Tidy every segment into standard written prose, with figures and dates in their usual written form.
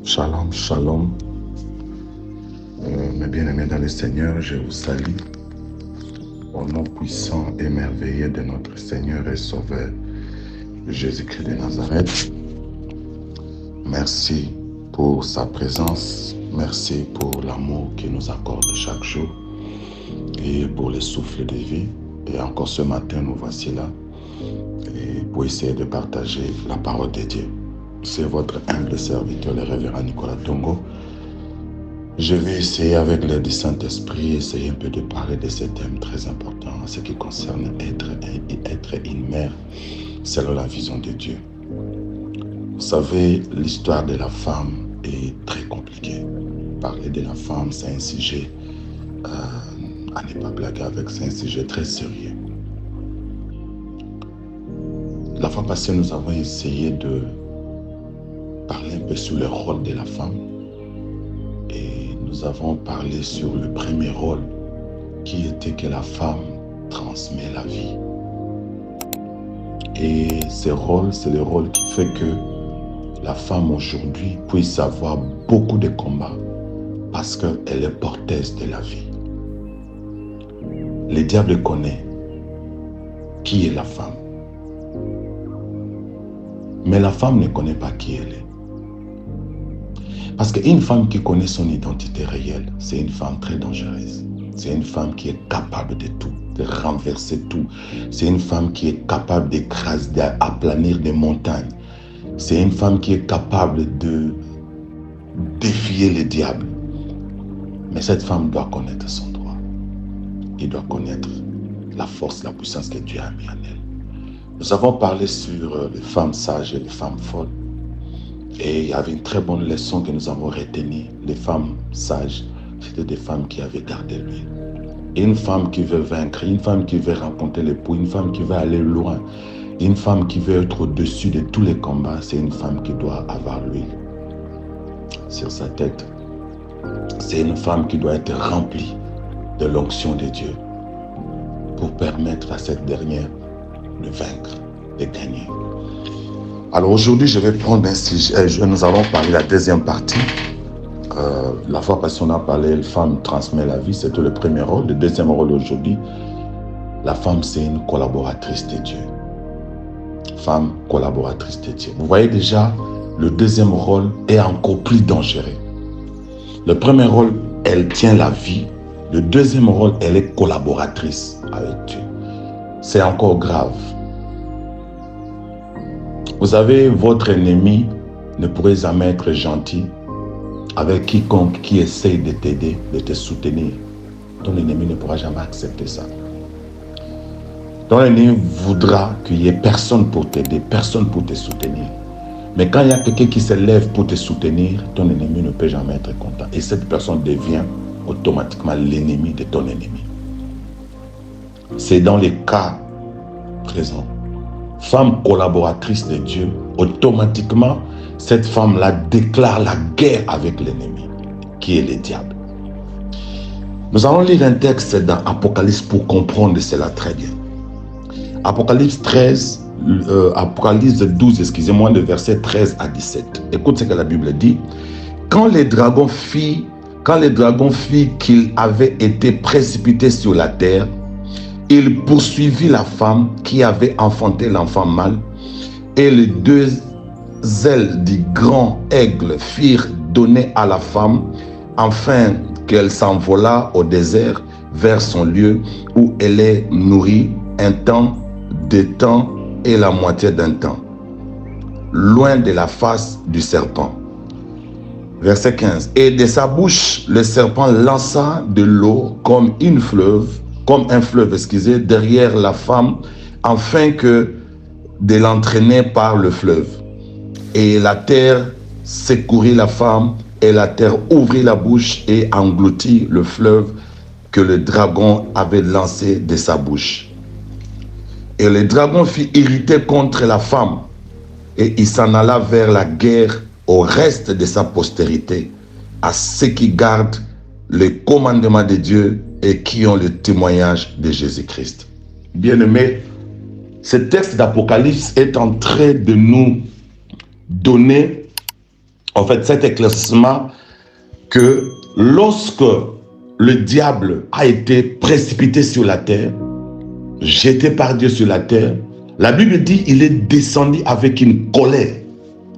Shalom, shalom. Mes bien-aimés dans le Seigneur, je vous salue au nom puissant et merveilleux de notre Seigneur et Sauveur Jésus-Christ de Nazareth. Merci pour sa présence, merci pour l'amour qu'il nous accorde chaque jour et pour le souffle de vie. Et encore ce matin, nous voici là et pour essayer de partager la parole de Dieu. C'est votre humble serviteur, le révérend Nicolas Tongo. Je vais essayer avec l'aide du Saint-Esprit, essayer un peu de parler de ce thème très important en ce qui concerne être une mère selon la vision de Dieu. Vous savez, l'histoire de la femme est très compliquée. Parler de la femme, c'est un sujet à ne pas blaguer avec, c'est un sujet très sérieux. La fois passée, nous avons essayé de parler un peu sur le rôle de la femme. Et nous avons parlé sur le premier rôle qui était que la femme transmet la vie. Et ce rôle, c'est le rôle qui fait que la femme aujourd'hui puisse avoir beaucoup de combats parce qu'elle est porteuse de la vie. Le diable connaît qui est la femme. Mais la femme ne connaît pas qui elle est. Parce qu'une femme qui connaît son identité réelle, c'est une femme très dangereuse. C'est une femme qui est capable de tout, de renverser tout. C'est une femme qui est capable d'écraser, d'aplanir des montagnes. C'est une femme qui est capable de défier le diable. Mais cette femme doit connaître son droit. Elle doit connaître la force, la puissance que Dieu a mis en elle. Nous avons parlé sur les femmes sages et les femmes folles. Et il y avait une très bonne leçon que nous avons retenue. Les femmes sages, c'était des femmes qui avaient gardé l'huile. Et une femme qui veut vaincre, une femme qui veut rencontrer l'époux, une femme qui veut aller loin, une femme qui veut être au-dessus de tous les combats, c'est une femme qui doit avoir l'huile sur sa tête. C'est une femme qui doit être remplie de l'onction de Dieu pour permettre à cette dernière de vaincre, de gagner. Alors aujourd'hui, je vais prendre un sujet. Nous allons parler de la deuxième partie. La fois passée, on a parlé, la femme transmet la vie, c'était le premier rôle. Le deuxième rôle aujourd'hui, la femme, c'est une collaboratrice de Dieu. Femme collaboratrice de Dieu. Vous voyez déjà, le deuxième rôle est encore plus dangereux. Le premier rôle, elle tient la vie. Le deuxième rôle, elle est collaboratrice avec Dieu. C'est encore grave. Vous savez, votre ennemi ne pourrait jamais être gentil avec quiconque qui essaye de t'aider, de te soutenir. Ton ennemi ne pourra jamais accepter ça. Ton ennemi voudra qu'il n'y ait personne pour t'aider, personne pour te soutenir. Mais quand il y a quelqu'un qui se lève pour te soutenir, ton ennemi ne peut jamais être content. Et cette personne devient automatiquement l'ennemi de ton ennemi. C'est dans les cas présents. Femme collaboratrice de Dieu, automatiquement, cette femme-là déclare la guerre avec l'ennemi, qui est le diable. Nous allons lire un texte dans Apocalypse pour comprendre cela très bien. Apocalypse 12, excusez-moi, le verset 13 à 17. Écoute ce que la Bible dit. Quand les dragons fit qu'il avait été précipité sur la terre, il poursuivit la femme qui avait enfanté l'enfant mâle, et les deux ailes du grand aigle furent données à la femme, afin qu'elle s'envolât au désert vers son lieu où elle est nourrie un temps, 2 temps et la moitié d'un temps, loin de la face du serpent. Verset 15. Et de sa bouche, le serpent lança de l'eau comme un fleuve, derrière la femme, afin que de l'entraîner par le fleuve. Et la terre secourit la femme, et la terre ouvrit la bouche et engloutit le fleuve que le dragon avait lancé de sa bouche. Et le dragon fut irrité contre la femme, et il s'en alla vers la guerre au reste de sa postérité, à ceux qui gardent les commandements de Dieu et qui ont le témoignage de Jésus-Christ. Bien-aimés, ce texte d'Apocalypse est en train de nous donner En fait, cet éclaircissement que lorsque le diable a été précipité sur la terre, jeté par Dieu sur la terre, la Bible dit qu'il est descendu avec une colère.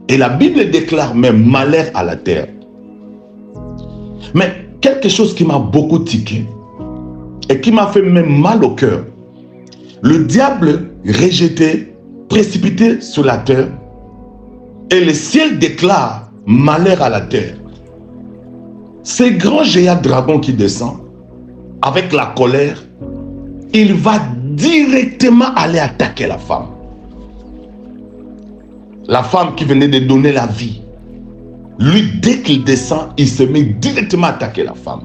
Et la Bible déclare même malheur à la terre. Mais quelque chose qui m'a beaucoup tiqué et qui m'a fait même mal au cœur. Le diable rejeté, précipité sur la terre, et le ciel déclare malheur à la terre. Ce grand géant dragon qui descend, avec la colère, il va directement aller attaquer la femme. La femme qui venait de donner la vie. Lui, dès qu'il descend, il se met directement à attaquer la femme.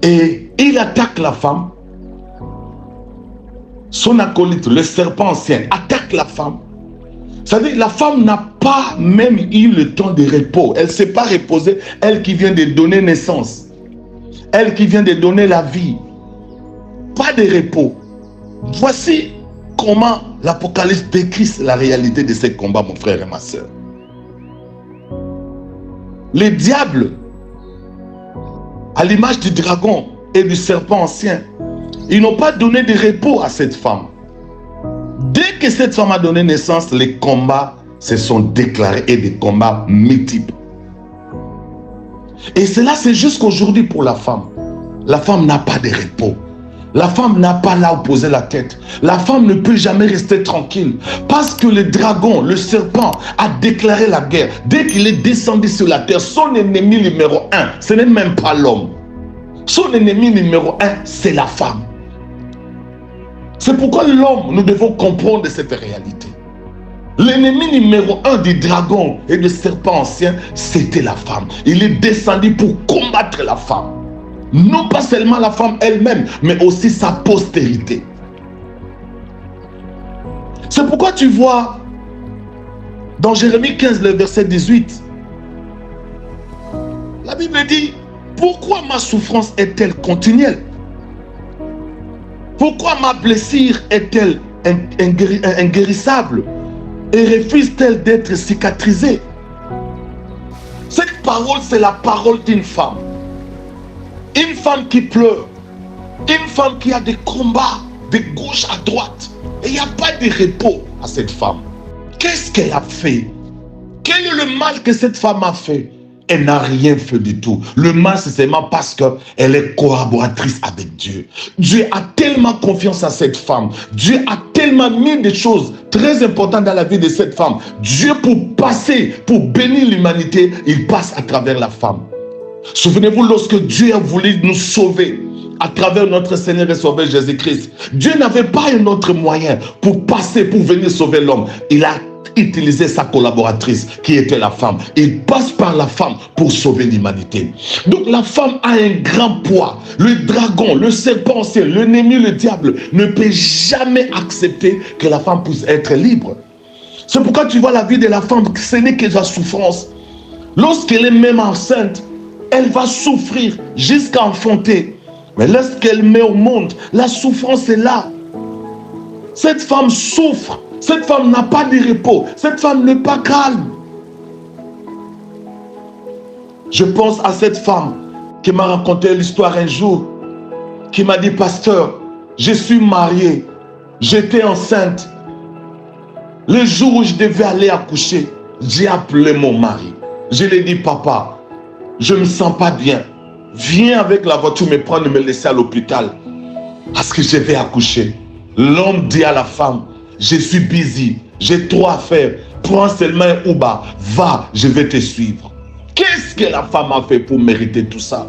Et il attaque la femme. Son acolyte, le serpent ancien, attaque la femme. C'est-à-dire, la femme n'a pas même eu le temps de repos. Elle ne s'est pas reposée. Elle qui vient de donner naissance. Elle qui vient de donner la vie. Pas de repos. Voici comment l'Apocalypse décrit la réalité de ces combats, mon frère et ma soeur. Le diable, à l'image du dragon et du serpent ancien, ils n'ont pas donné de repos à cette femme. Dès que cette femme a donné naissance, les combats se sont déclarés et des combats multiples. Et cela, c'est jusqu'aujourd'hui pour la femme. La femme n'a pas de repos. La femme n'a pas là où poser la tête. La femme ne peut jamais rester tranquille. Parce que le dragon, le serpent, a déclaré la guerre. Dès qu'il est descendu sur la terre, son ennemi numéro 1, ce n'est même pas l'homme. Son ennemi numéro 1, c'est la femme. C'est pourquoi l'homme, nous devons comprendre cette réalité. L'ennemi numéro 1 du dragon et du serpent ancien, c'était la femme. Il est descendu pour combattre la femme. Non pas seulement la femme elle-même, mais aussi sa postérité. C'est pourquoi tu vois, dans Jérémie 15, le verset 18, la Bible dit, pourquoi ma souffrance est-elle continuelle? Pourquoi ma blessure est-elle inguérissable et refuse-t-elle d'être cicatrisée? Cette parole, c'est la parole d'une femme. Une femme qui pleure, une femme qui a des combats de gauche à droite. Et il n'y a pas de repos à cette femme. Qu'est-ce qu'elle a fait? Quel est le mal que cette femme a fait? Elle n'a rien fait du tout. Le mal, c'est seulement parce qu'elle est collaboratrice avec Dieu. Dieu a tellement confiance à cette femme. Dieu a tellement mis des choses très importantes dans la vie de cette femme. Dieu, pour passer, pour bénir l'humanité, il passe à travers la femme. Souvenez-vous, lorsque Dieu a voulu nous sauver à travers notre Seigneur et Sauveur Jésus-Christ, Dieu n'avait pas un autre moyen pour passer, pour venir sauver l'homme. Il a utilisé sa collaboratrice qui était la femme. Il passe par la femme pour sauver l'humanité. Donc la femme a un grand poids. Le dragon, le serpent ancien, l'ennemi, le diable ne peut jamais accepter que la femme puisse être libre. C'est pourquoi tu vois la vie de la femme, ce n'est que la souffrance. Lorsqu'elle est même enceinte, elle va souffrir jusqu'à enfanter. Mais lorsqu'elle met au monde, la souffrance est là. Cette femme souffre. Cette femme n'a pas de repos. Cette femme n'est pas calme. Je pense à cette femme qui m'a raconté l'histoire un jour, qui m'a dit, pasteur, je suis mariée, j'étais enceinte. Le jour où je devais aller accoucher, j'ai appelé mon mari. Je lui ai dit, papa, je ne me sens pas bien. Viens avec la voiture me prendre et me laisser à l'hôpital. Parce que je vais accoucher. L'homme dit à la femme, je suis busy, j'ai trop à faire. Prends seulement un Uber, va, je vais te suivre. Qu'est-ce que la femme a fait pour mériter tout ça?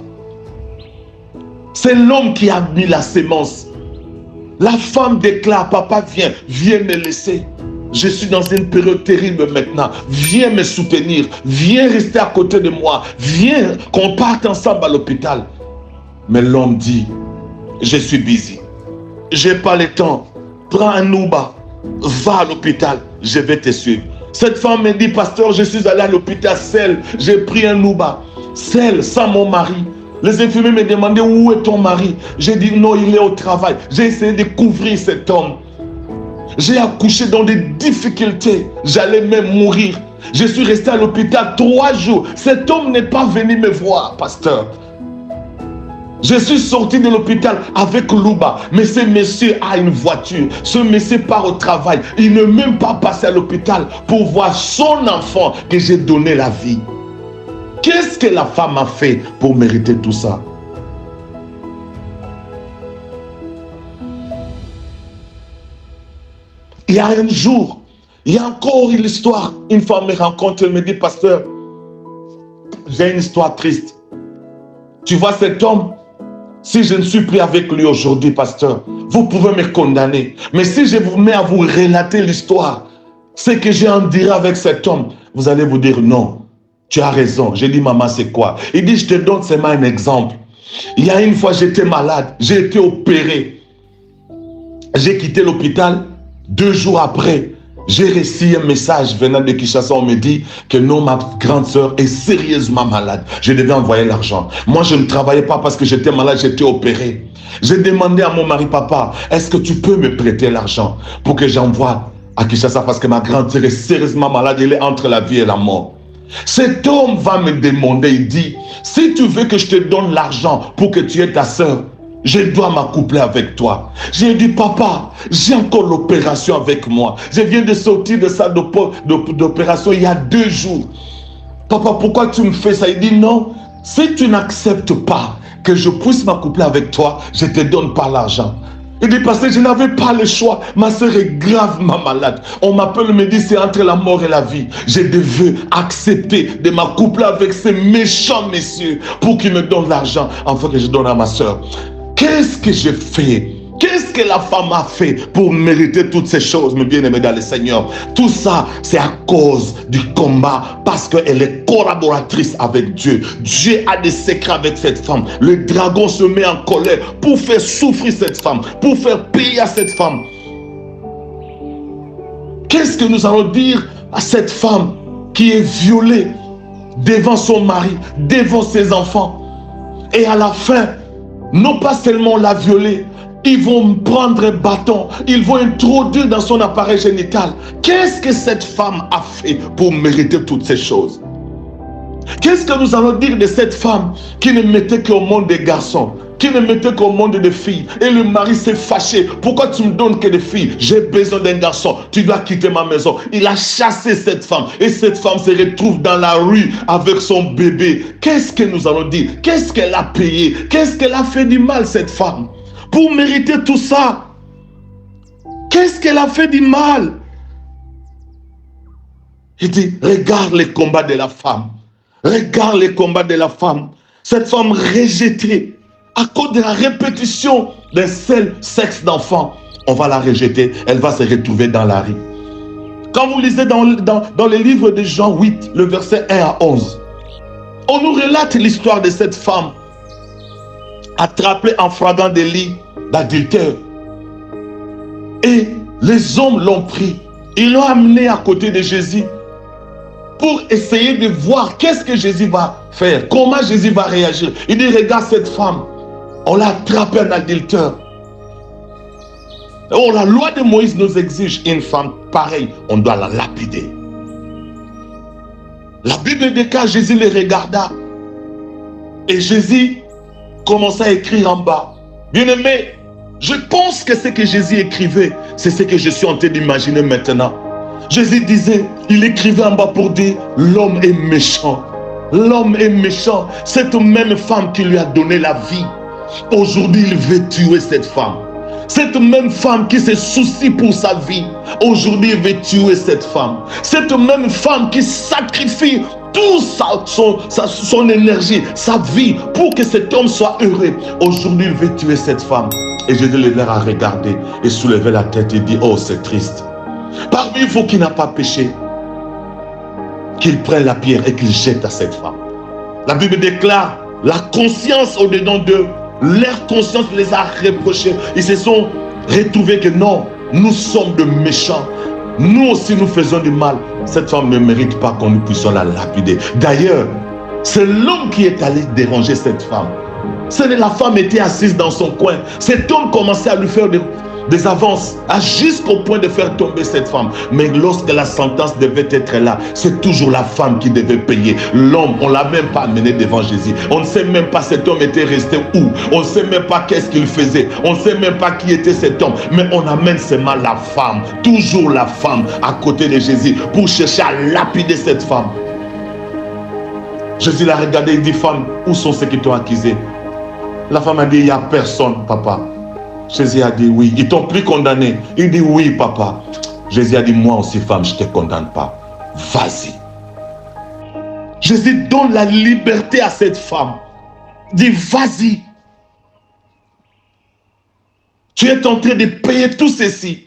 C'est l'homme qui a mis la sémence. La femme déclare, papa viens me laisser. Je suis dans une période terrible maintenant. Viens me soutenir. Viens rester à côté de moi. Viens qu'on parte ensemble à l'hôpital. Mais l'homme dit, je suis busy. Je n'ai pas le temps. Prends un Uber. Va à l'hôpital. Je vais te suivre. Cette femme me dit, pasteur, je suis allé à l'hôpital seul. J'ai pris un Uber. Seul, sans mon mari. Les infirmiers me demandaient, où est ton mari? J'ai dit, non, il est au travail. J'ai essayé de couvrir cet homme. J'ai accouché dans des difficultés. J'allais même mourir. Je suis resté à l'hôpital 3 jours. Cet homme n'est pas venu me voir, pasteur. Je suis sorti de l'hôpital avec Louba, mais ce monsieur a une voiture. Ce monsieur part au travail. Il ne même pas passé à l'hôpital pour voir son enfant que j'ai donné la vie. Qu'est-ce que la femme a fait pour mériter tout ça? Il y a un jour, il y a encore une histoire. Une femme me rencontre, elle me dit, pasteur, j'ai une histoire triste. Tu vois cet homme? Si je ne suis plus avec lui aujourd'hui, pasteur, vous pouvez me condamner. Mais si je vous mets à vous relater l'histoire, ce que j'ai en dire avec cet homme, vous allez vous dire non, tu as raison. J'ai dit, maman, c'est quoi? Il dit, je te donne seulement un exemple. Il y a une fois, j'étais malade, j'ai été opéré. J'ai quitté l'hôpital. 2 jours après, j'ai reçu un message venant de Kinshasa. On me dit que non, ma grande sœur est sérieusement malade. Je devais envoyer l'argent. Moi, je ne travaillais pas parce que j'étais malade, j'étais opéré. J'ai demandé à mon mari, papa, est-ce que tu peux me prêter l'argent pour que j'envoie à Kinshasa parce que ma grande sœur est sérieusement malade, elle est entre la vie et la mort. Cet homme va me demander, il dit, si tu veux que je te donne l'argent pour que tu aies ta sœur, je dois m'accoupler avec toi. J'ai dit, papa, j'ai encore l'opération avec moi. Je viens de sortir de ça d'opération il y a 2 jours. Papa, pourquoi tu me fais ça? Il dit, non, si tu n'acceptes pas que je puisse m'accoupler avec toi, je ne te donne pas l'argent. Il dit, parce que je n'avais pas le choix. Ma soeur est gravement malade. On m'appelle, me dit, c'est entre la mort et la vie. Je devais accepter de m'accoupler avec ces méchants messieurs pour qu'ils me donnent l'argent afin que je donne à ma soeur. Qu'est-ce que j'ai fait? Qu'est-ce que la femme a fait pour mériter toutes ces choses, mes bien-aimés dans le Seigneur? Tout ça, c'est à cause du combat, parce qu'elle est collaboratrice avec Dieu. Dieu a des secrets avec cette femme. Le dragon se met en colère pour faire souffrir cette femme, pour faire payer à cette femme. Qu'est-ce que nous allons dire à cette femme qui est violée devant son mari, devant ses enfants? Et à la fin, non pas seulement la violer, ils vont prendre un bâton, ils vont introduire dans son appareil génital. Qu'est-ce que cette femme a fait pour mériter toutes ces choses? Qu'est-ce que nous allons dire de cette femme qui ne mettait qu'au monde des garçons, qui ne mettait qu'au monde des filles? Et le mari s'est fâché. Pourquoi tu me donnes que des filles? J'ai besoin d'un garçon. Tu dois quitter ma maison. Il a chassé cette femme. Et cette femme se retrouve dans la rue avec son bébé. Qu'est-ce que nous allons dire? Qu'est-ce qu'elle a payé? Qu'est-ce qu'elle a fait du mal, cette femme, pour mériter tout ça? Qu'est-ce qu'elle a fait du mal? Il dit, regarde les combats de la femme. Regarde les combats de la femme. Cette femme rejetée à cause de la répétition d'un seul sexe d'enfant. On va la rejeter. Elle va se retrouver dans la rue. Quand vous lisez dans le livre de Jean 8, le verset 1 à 11, on nous relate l'histoire de cette femme attrapée en flagrant délit d'adultère. Et les hommes l'ont pris. Ils l'ont amené à côté de Jésus pour essayer de voir qu'est-ce que Jésus va faire, comment Jésus va réagir. Il dit, regarde cette femme, on l'a attrapée en adultère. Oh, la loi de Moïse nous exige une femme pareille, on doit la lapider. La Bible déclare, Jésus les regarda et Jésus commença à écrire en bas. Bien-aimé, je pense que ce que Jésus écrivait, c'est ce que je suis en train d'imaginer maintenant. Jésus disait, il écrivait en bas pour dire, l'homme est méchant. L'homme est méchant. Cette même femme qui lui a donné la vie, aujourd'hui il veut tuer cette femme. Cette même femme qui se soucie pour sa vie, aujourd'hui il veut tuer cette femme. Cette même femme qui sacrifie toute son énergie, sa vie, pour que cet homme soit heureux, aujourd'hui il veut tuer cette femme. Et Jésus les a regardé et soulevé la tête et dit, oh c'est triste. Parmi vous qui n'a pas péché, qu'il prenne la pierre et qu'il jette à cette femme. La Bible déclare, la conscience au-dedans d'eux, leur conscience les a reprochés. Ils se sont retrouvés que non, nous sommes de méchants. Nous aussi nous faisons du mal. Cette femme ne mérite pas qu'on nous puissions la lapider. D'ailleurs, c'est l'homme qui est allé déranger cette femme. La femme était assise dans son coin. Cet homme commençait à lui faire des avances, jusqu'au point de faire tomber cette femme. Mais lorsque la sentence devait être là, c'est toujours la femme qui devait payer. L'homme, on ne l'a même pas amené devant Jésus. On ne sait même pas cet homme était resté où. On ne sait même pas qu'est-ce qu'il faisait. On ne sait même pas qui était cet homme. Mais on amène seulement la femme, toujours la femme, à côté de Jésus pour chercher à lapider cette femme. Jésus l'a regardé, il dit, femme, où sont ceux qui t'ont accusé? La femme a dit, il n'y a personne, papa. Jésus a dit, oui. Ils t'ont plus condamné. Il dit, oui, papa. Jésus a dit, moi aussi, femme, je ne te condamne pas. Vas-y. Jésus donne la liberté à cette femme. Il dit, vas-y. Tu es en train de payer tout ceci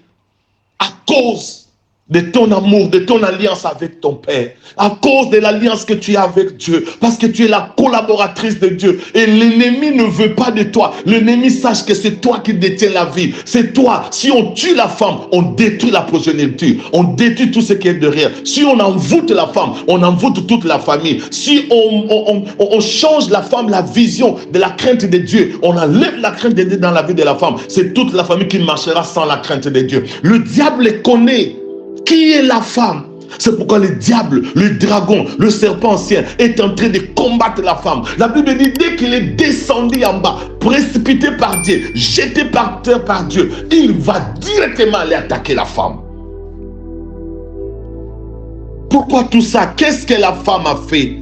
à cause de ton amour, de ton alliance avec ton Père, à cause de l'alliance que tu as avec Dieu, parce que tu es la collaboratrice de Dieu. Et l'ennemi ne veut pas de toi. L'ennemi sache que c'est toi qui détiens la vie. C'est toi. Si on tue la femme, on détruit la progéniture. On détruit tout ce qui est derrière. Si on envoûte la femme, on envoûte toute la famille. Si on change la femme, la vision de la crainte de Dieu, on enlève la crainte de Dieu dans la vie de la femme, c'est toute la famille qui marchera sans la crainte de Dieu. Le diable connaît qui est la femme. C'est pourquoi le diable, le dragon, le serpent ancien est en train de combattre la femme. La Bible dit, dès qu'il est descendu en bas, précipité par Dieu, jeté par terre par Dieu, il va directement aller attaquer la femme. Pourquoi tout ça? Qu'est-ce que la femme a fait?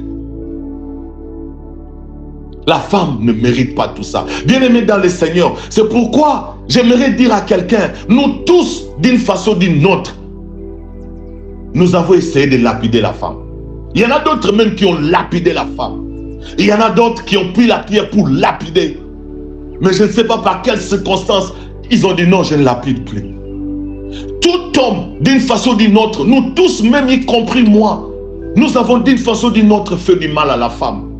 La femme ne mérite pas tout ça. Bien-aimé dans le Seigneur, c'est pourquoi j'aimerais dire à quelqu'un, nous tous, d'une façon ou d'une autre, nous avons essayé de lapider la femme. Il y en a d'autres même qui ont lapidé la femme. Il y en a d'autres qui ont pris la pierre pour lapider. Mais je ne sais pas par quelles circonstances ils ont dit non, je ne lapide plus. Tout homme, d'une façon ou d'une autre, nous tous, même y compris moi, nous avons d'une façon ou d'une autre fait du mal à la femme.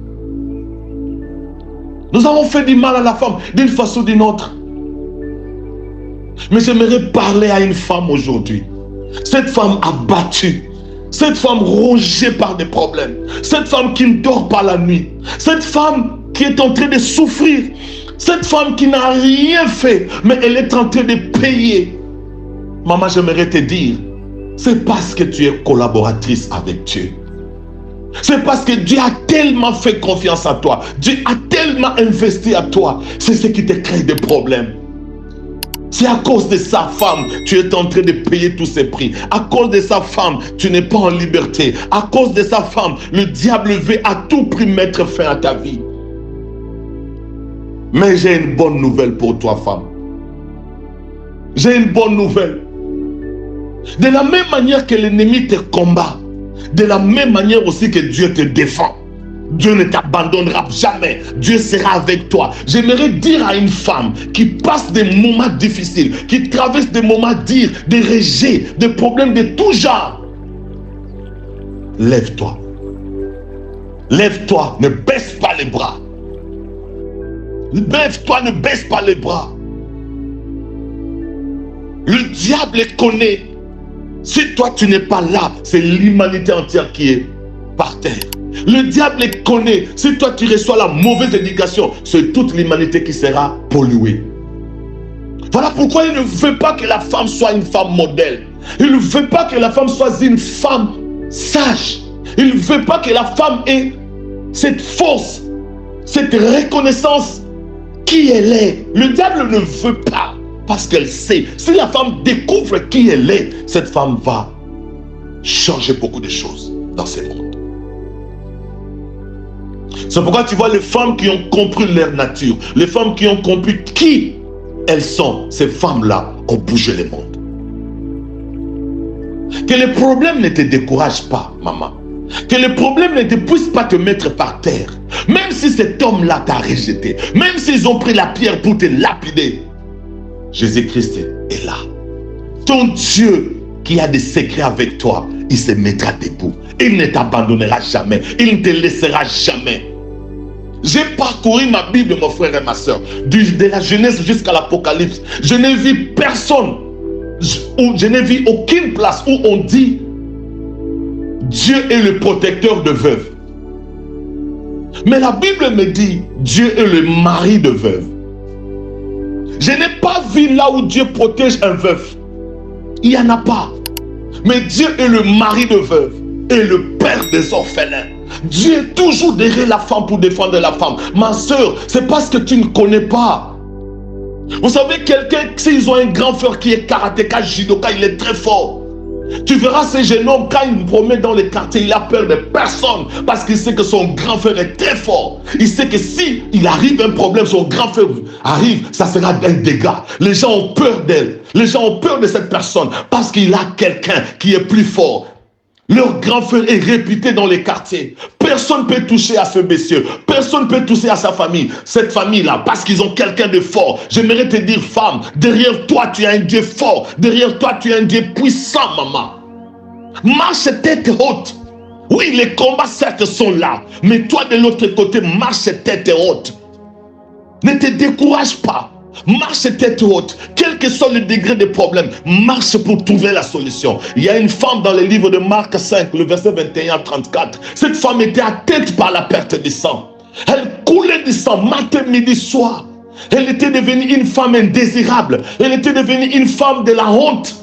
Nous avons fait du mal à la femme d'une façon ou d'une autre. Mais j'aimerais parler à une femme aujourd'hui. Cette femme abattue, cette femme rongée par des problèmes, cette femme qui ne dort pas la nuit, cette femme qui est en train de souffrir, cette femme qui n'a rien fait, mais elle est en train de payer. Maman, j'aimerais te dire, c'est parce que tu es collaboratrice avec Dieu. C'est parce que Dieu a tellement fait confiance à toi, Dieu a tellement investi à toi, c'est ce qui te crée des problèmes. C'est à cause de sa femme, tu es en train de payer tous ces prix. À cause de sa femme, tu n'es pas en liberté. À cause de sa femme, le diable veut à tout prix mettre fin à ta vie. Mais j'ai une bonne nouvelle pour toi, femme. J'ai une bonne nouvelle. De la même manière que l'ennemi te combat, de la même manière aussi que Dieu te défend. Dieu ne t'abandonnera jamais. Dieu sera avec toi. J'aimerais dire à une femme qui passe des moments difficiles, qui traverse des moments durs, des rejets, des problèmes de tout genre. Lève-toi. Lève-toi. Ne baisse pas les bras. Lève-toi, ne baisse pas les bras. Le diable connaît. Si toi tu n'es pas là, c'est l'humanité entière qui est par terre. Le diable les connaît. Si toi tu reçois la mauvaise éducation, c'est toute l'humanité qui sera polluée. Voilà pourquoi il ne veut pas que la femme soit une femme modèle. Il ne veut pas que la femme soit une femme sage. Il ne veut pas que la femme ait cette force, cette reconnaissance qui elle est. Le diable ne veut pas parce qu'elle sait. Si la femme découvre qui elle est, cette femme va changer beaucoup de choses dans ce monde. C'est pourquoi tu vois les femmes qui ont compris leur nature, les femmes qui ont compris qui elles sont, ces femmes-là ont bougé le monde. Que les problèmes ne te découragent pas, maman. Que les problèmes ne te puissent pas te mettre par terre. Même si cet homme-là t'a rejeté, même s'ils ont pris la pierre pour te lapider, Jésus-Christ est là. Ton Dieu qui a des secrets avec toi, il se mettra debout. Il ne t'abandonnera jamais. Il ne te laissera jamais. J'ai parcouru ma Bible, mon frère et ma soeur, de la Genèse jusqu'à l'Apocalypse. Je n'ai vu personne, je n'ai vu aucune place où on dit Dieu est le protecteur de veuves. Mais la Bible me dit Dieu est le mari de veuves. Je n'ai pas vu là où Dieu protège un veuf. Il n'y en a pas. Mais Dieu est le mari de veuve et le père des orphelins. Dieu est toujours derrière la femme pour défendre la femme. Ma soeur, c'est parce que tu ne connais pas. Vous savez, quelqu'un, s'ils ont un grand frère qui est karatéka, judoka, il est très fort. Tu verras ce jeune homme, quand il me promène dans les quartiers, il a peur de personne parce qu'il sait que son grand frère est très fort. Il sait que si il arrive un problème, son grand frère arrive, ça sera un dégât. Les gens ont peur d'elle. Les gens ont peur de cette personne parce qu'il a quelqu'un qui est plus fort. Leur grand frère est réputé dans les quartiers. Personne ne peut toucher à ce monsieur. Personne ne peut toucher à sa famille. Cette famille-là, parce qu'ils ont quelqu'un de fort. J'aimerais te dire, femme, derrière toi, tu as un Dieu fort. Derrière toi, tu as un Dieu puissant, maman. Marche tête haute. Oui, les combats, certes, sont là. Mais toi, de l'autre côté, marche tête haute. Ne te décourage pas. Marche tête haute, quel que soit le degré de problème, marche pour trouver la solution. Il y a une femme dans le livre de Marc 5, le verset 21 à 34. Cette femme était atteinte par la perte de sang. Elle coulait du sang matin, midi, soir. Elle était devenue une femme indésirable. Elle était devenue une femme de la honte.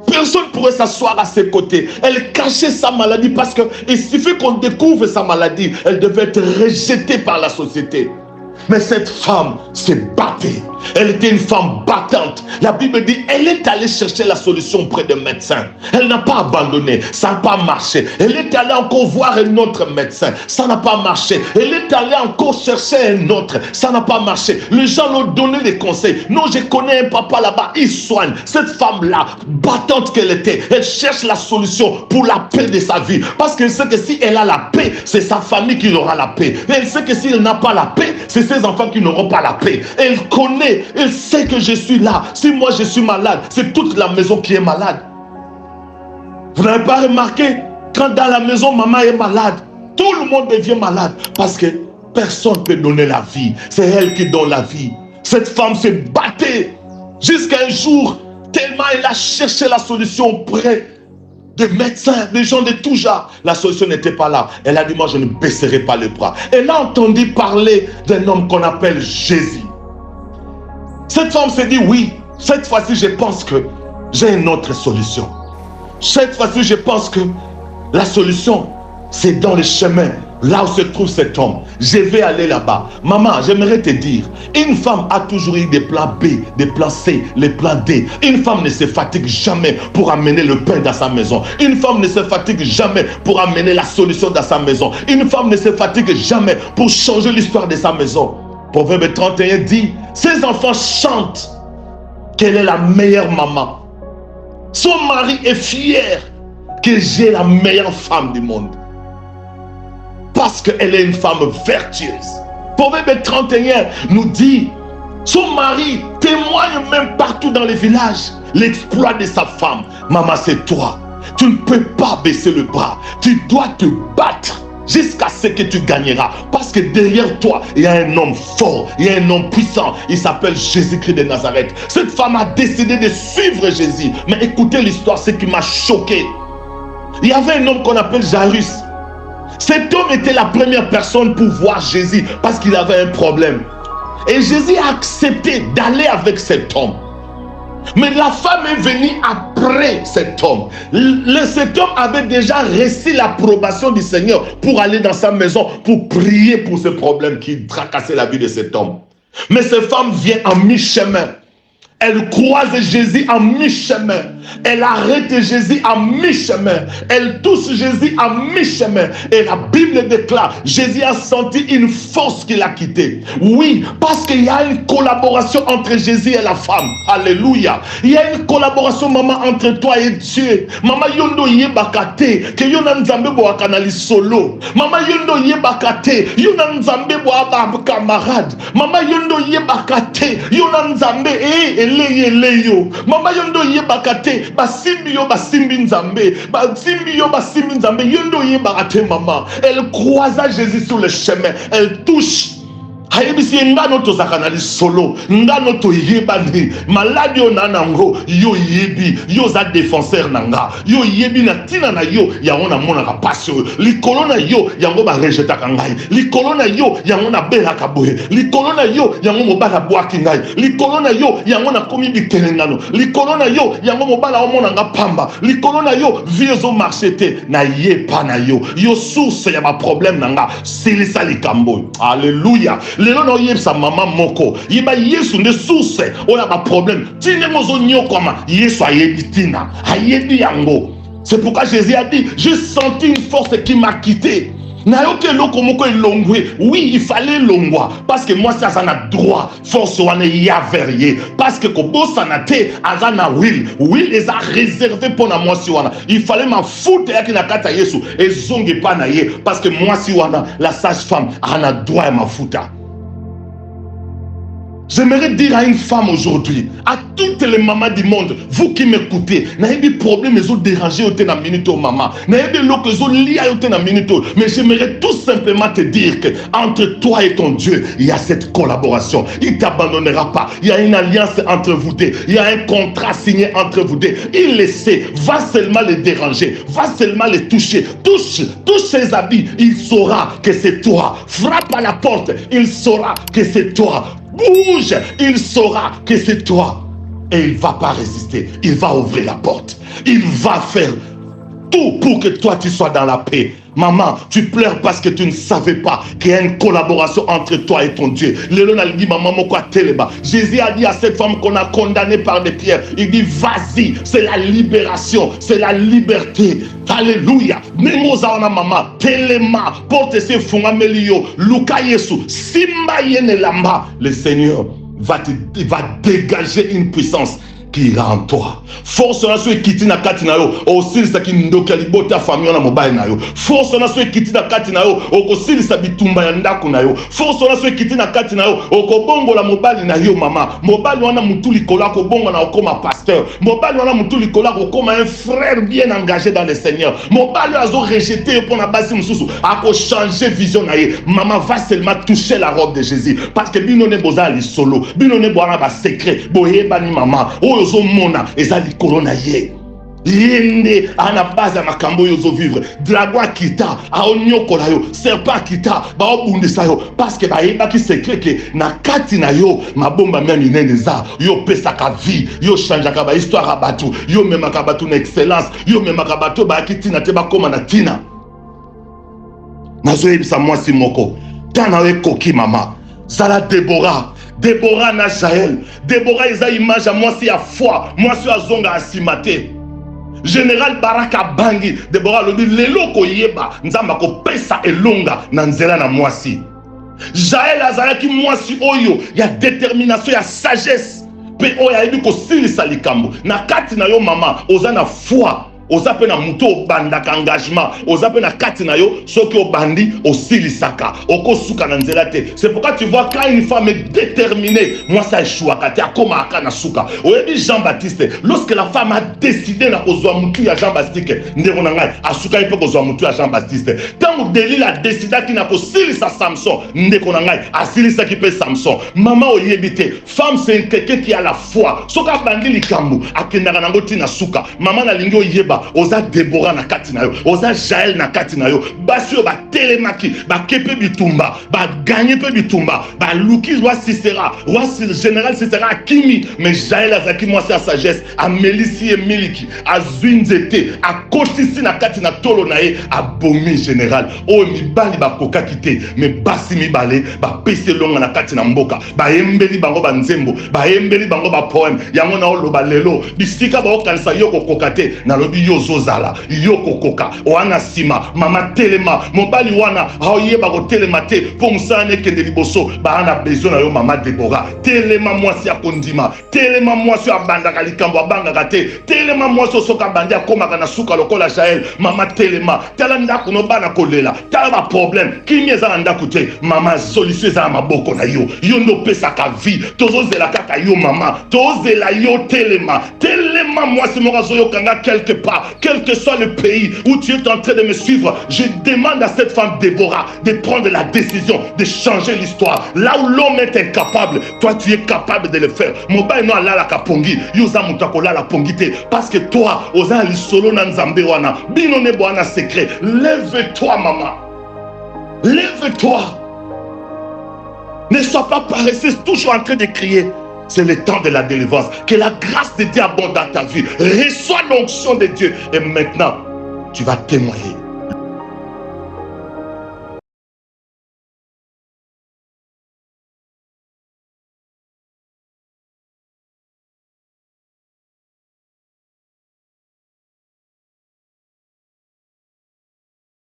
Personne ne pourrait s'asseoir à ses côtés. Elle cachait sa maladie parce qu'il suffit qu'on découvre sa maladie. Elle devait être rejetée par la société. Mais cette femme s'est battue. Elle était une femme battante. La Bible dit, elle est allée chercher la solution auprès des médecins. Elle n'a pas abandonné. Ça n'a pas marché. Elle est allée encore voir un autre médecin. Ça n'a pas marché. Elle est allée encore chercher un autre. Ça n'a pas marché. Les gens lui ont donné des conseils. Non, je connais un papa là-bas. Il soigne. Cette femme-là, battante qu'elle était, elle cherche la solution pour la paix de sa vie. Parce qu'elle sait que si elle a la paix, c'est sa famille qui aura la paix. Elle sait que si elle n'a pas la paix, c'est ses enfants qui n'auront pas la paix. Elle connaît. Elle sait que je suis là. Si moi je suis malade, c'est toute la maison qui est malade. Vous n'avez pas remarqué, quand dans la maison maman est malade, tout le monde devient malade parce que personne ne peut donner la vie. C'est elle qui donne la vie. Cette femme se battait jusqu'à un jour, tellement elle a cherché la solution auprès des médecins, des gens de tout genre. La solution n'était pas là. Elle a dit, moi je ne baisserai pas les bras. Elle a entendu parler d'un homme qu'on appelle Jésus. Cette femme s'est dit, oui, cette fois-ci je pense que j'ai une autre solution. Cette fois-ci je pense que la solution c'est dans le chemin, là où se trouve cet homme. Je vais aller là-bas. Maman, j'aimerais te dire, une femme a toujours eu des plans B, des plans C, les plans D. Une femme ne se fatigue jamais pour amener le pain dans sa maison. Une femme ne se fatigue jamais pour amener la solution dans sa maison. Une femme ne se fatigue jamais pour changer l'histoire de sa maison. Proverbe 31 dit, ses enfants chantent qu'elle est la meilleure maman. Son mari est fier que j'ai la meilleure femme du monde. Parce qu'elle est une femme vertueuse. Proverbe 31 nous dit, son mari témoigne même partout dans les villages l'exploit de sa femme. Maman, c'est toi. Tu ne peux pas baisser le bras. Tu dois te battre jusqu'à ce que tu gagneras. Parce que derrière toi, il y a un homme fort, il y a un homme puissant. Il s'appelle Jésus-Christ de Nazareth. Cette femme a décidé de suivre Jésus. Mais écoutez l'histoire, ce qui m'a choqué. Il y avait un homme qu'on appelle Jairus. Cet homme était la première personne pour voir Jésus parce qu'il avait un problème. Et Jésus a accepté d'aller avec cet homme. Mais la femme est venue après cet homme. Cet homme avait déjà reçu l'approbation du Seigneur pour aller dans sa maison, pour prier pour ce problème qui tracassait la vie de cet homme. Mais cette femme vient en mi-chemin. Elle croise Jésus en mi-chemin. Elle arrête Jésus en mi-chemin. Elle touche Jésus en mi-chemin. Et la Bible déclare, Jésus a senti une force qui l'a quitté. Oui, parce qu'il y a une collaboration entre Jésus et la femme. Alléluia. Il y a une collaboration, maman, entre toi et Dieu. Maman, yondo yebakate, que yona nzambe bo akanali solo. Maman, yondo yebakate, yona nzambe bo aba camarade. Maman, yondo yebakate, yona nzambe eleyo. Maman, yondo yebakate, basimbi yo basimbi nzambe, basimbi yo basimbi nzambe, yondo yebakate maman. Elle croisa Jésus sur le chemin, elle touche ayebisi ngano tozaka na solo ngano toyebani maladi onanango yo yebi yo za défenseur nanga yo yebi na tina na yo yango na mona ka passion likolo na yo yango ba rejetaka ngai likolo na yo yango na belaka boye likolo na yo yango mobala bwaki ngai likolo na yo yango na komi bikelengano likolo na yo yango mobala omona nga pamba likolo na yo vie zo marchete na ye pa na yo yo source ya ba problème nanga silisa likambo. Alléluia. Lelo na yebisa mama moko yeba Yesu nde source oya ba problème tine mozo nyokoma Yesu ayebi tina ayebi yango. C'est pourquoi Jésus a dit j'ai senti une force qui m'a quitté. Nayoke loko moko elongwe. Oui, il fallait longwa parce que moi ça a droit force wane ya verrier parce que kobosa na te azana will les a réservé pour na moi si wana il fallait ma foutre yaki na kata Yesu et zonge pa na ye parce que moi si wana la sage-femme ana droit à ma fouta. J'aimerais dire à une femme aujourd'hui, à toutes les mamans du monde, vous qui m'écoutez, n'ayez des problèmes, ils ont dérangé au temps minute au maman, n'ayez des lots qu'ils ont liés au temps minute, mais j'aimerais tout simplement te dire que entre toi et ton Dieu, il y a cette collaboration. Il ne t'abandonnera pas. Il y a une alliance entre vous deux. Il y a un contrat signé entre vous deux. Il le sait. Va seulement les déranger. Va seulement les toucher. Touche ses habits. Il saura que c'est toi. Frappe à la porte. Il saura que c'est toi. Bouge, il saura que c'est toi. Et il ne va pas résister. Il va ouvrir la porte. Il va faire tout pour que toi tu sois dans la paix. Maman, tu pleures parce que tu ne savais pas qu'il y a une collaboration entre toi et ton Dieu. Jésus a dit à cette femme qu'on a condamnée par des pierres, il dit vas-y, c'est la libération, c'est la liberté. Alléluia. Maman, telema, porte ses fonds amelio, Luka Yesu, Simba yene lamba. Le Seigneur va dégager une puissance qui ira en toi. Force na so ekiti na kati na yo osilisa kindoka libota famille na mobile na yo. Force na so ekiti na kati na yo okosilisa bitumba ya ndako na yo. Force na so ekiti na kati na yo okobongola mobile na yo mama. Mobile wana mutu likola ko bongo na okoma pasteur. Mobile wana mutu likola ko koma un frère bien engagé dans le Seigneur. Mobile azo rejeter pour na basi mususu ako changer vision na ye. Maman va seulement toucher la robe de Jésus parce que bino ne bozali solo. Bino ne boana ba secret. Boyeba ni mama. Ozo mona ezali corona ye. Yende ana base makambo yozo vivre dragon kita aonyokola yo serpent kita ba obundisa yo parce que ba yeba ki secret ke na kati na yo mabomba memi neneza yo pesa ka vie yo change ka ba histoire abatu yo mema ka batu na excellence yo mema ka batu ba kitina te ba koma na tina nazo yebisa mwasi moko tana we koki mama zala Déborah na Jaël. Déborah eza image à moi si à foi, moi si à zonga asimate. Général Baraka Bangi, Déborah le dit lelo ko yeba, nzamba ko pesa elonga na nzela na moi si. Jaël azalaki moi si oyo, ya détermination, ya sagesse. Pe oya ebi ko silisa likambo. Na kati na yo mama, oza na foi. Oza pe na muto obandaka engagement oza pe na kati na yo soki obandi osilisaka okosuka na nzela te. C'est pourquoi tu vois quand une femme est déterminée moi ça échouaka te akoma aka na suka. Oyebi Jean-Baptiste lorsque la femme a décidé na kozwa mutu ya Jean-Baptiste ndeko na ngai asuka ipe kozwa mutu ya Jean-Baptiste tango Delila décidaki na kosilisa Samson ndeko na ngai asilisaki pe Samson. Maman oyebi te femme c'est quelqu'un qui a la foi soka bandi likambo akendaka nango tina suka. Maman na lingi oyeba oza Déborah na kati na yo oza Jaël na kati na yo basi yo ba telemaki ba kepe bitumba ba gagner pe bitumba ba luki roi Sisera roi général Sisera akimi mais Jaël azaki moi sa sagesse a melisi et miliki a zwinzete a kotisi na kati na tolo na ye a bomi général o mibali ba kokaki te mais basi mibale ba pese longa na kati na mboka ba embeli bango ba nzembo ba embeli bango ba poème yango na oloba lelo bisika ba okanisa yoko kokate na lobi yozozala yoko koka wana sima mama telema mobali wana aoyeba ko telema te pour musane kende liboso ba ana besoin na yo mama Déborah telema mwasi ya kondima telema mwasi ya bandaka likambo abangaka te telema mwasi soka bandi akomaka na suka lokola Jaël mama telema tala ndako no bana kolela tala ba problème kimi eza ndako te mama solution eza maboko na yo yo ndo pesa ka vie tozozela kaka yo mama tozela yo telema mwasi moko zoyo kanga quelque part part, quel que soit le pays où tu es en train de me suivre, je demande à cette femme Déborah de prendre la décision de changer l'histoire. Là où l'homme est incapable, toi tu es capable de le faire. Mobile no alala kapongi, yuza mutakola la pongite, parce que toi, oza lisolo na nzambe wana, bino ne boana secret. Lève-toi, maman. Lève-toi. Ne sois pas paresseuse, toujours en train de crier. C'est le temps de la délivrance. Que la grâce de Dieu abonde dans ta vie. Reçois l'onction de Dieu. Et maintenant, tu vas témoigner.